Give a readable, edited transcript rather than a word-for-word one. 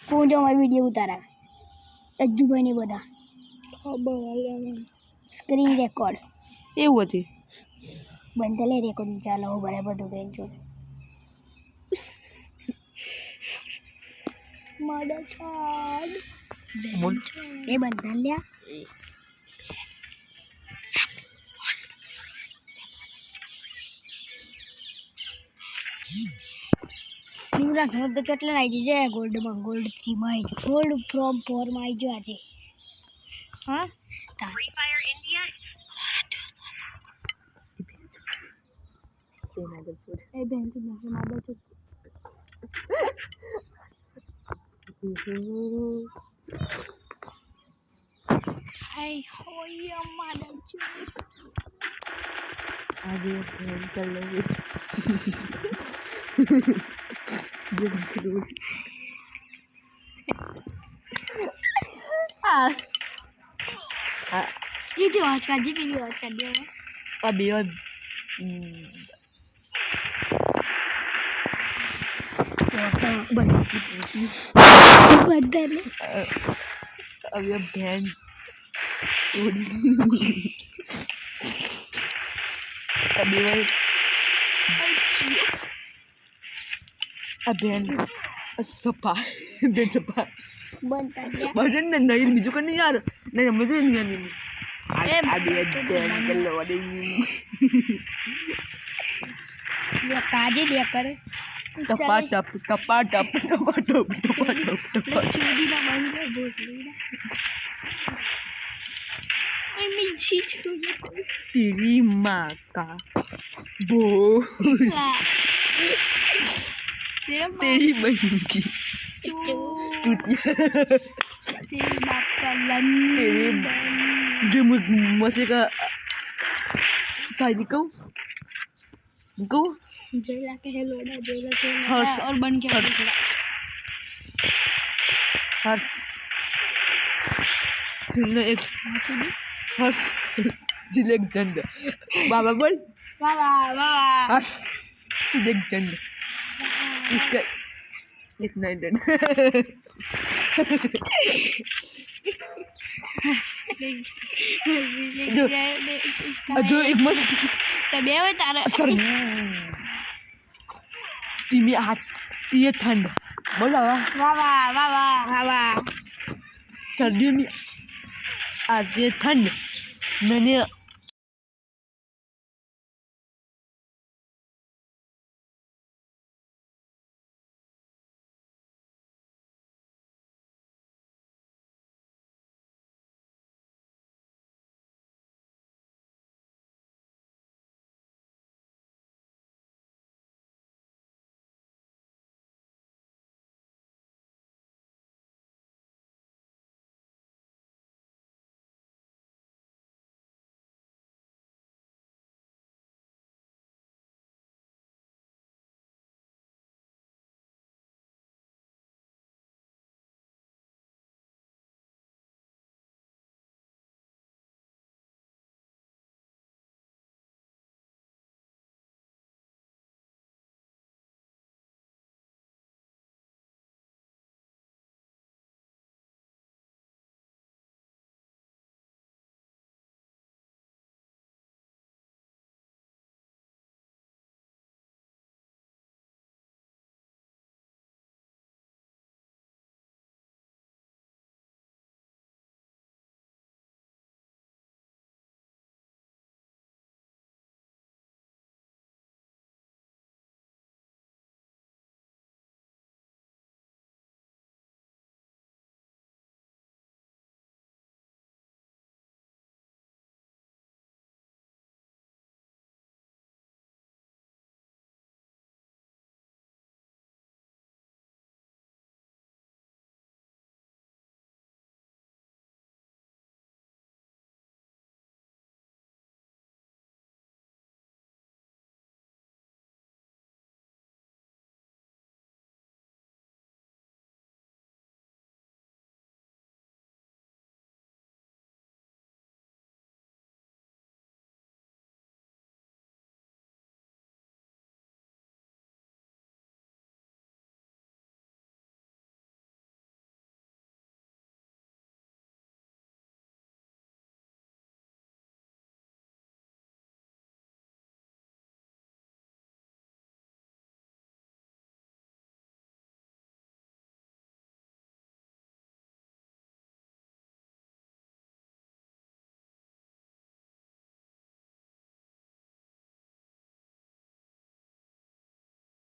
કોણ જો મારી વિડીયો ઉતારા અજ્જુભાઈ ને બધા સ્ક્રીન રેકોર્ડ એવું હતું બંધ લે રેકોર્ડિંગ ચાલો હું બરાબર બધું બેન છું મદદ એ બંધ લ્યા પૂરા શબ્દ ચોટલા આવી જાય ગોલ્ડમાં ગોલ્ડ 3 માં આવી ગોલ્ડ ફ્રોમ 4 માં આવી ગયો આજે હા ફ્રી ફાયર ઇન્ડિયા એ બેન તો માદા છો હાય હોય માદા છો આજે ફોન કર લે ये जो आज का जी वीडियो आज कर दिया अभी और बदल अभी अब बहन अभी वही बहन सपा बहन सपा बनता गया भजन नहीं बीजू का नहीं यार नहीं मुझे नहीं आनी अभी बहन कर लो ये काजे दिया कर टपा टप टपा टप टपा टप टपा टप टपा चूड़ी ना बन गया भोसड़ी ना ओए मैं चीज तेरी माँ का बो तेरी बहन की तेरी बाप का लन तेरी जो मसे का शायद को जेला के हेलोड़ा जेला के हर्ष और बन के हर्ष जिले एक हर्ष जिले एक जंड बाबा बोल बाबा बाबा हर्ष जिले एक जंड इसका इतना ही डन जो एक मस्त तबे होय तारे सर तीमी हाथ ये ठंड बोला बाबा बाबा बाबा सर्दियों में आज ये ठंड मैंने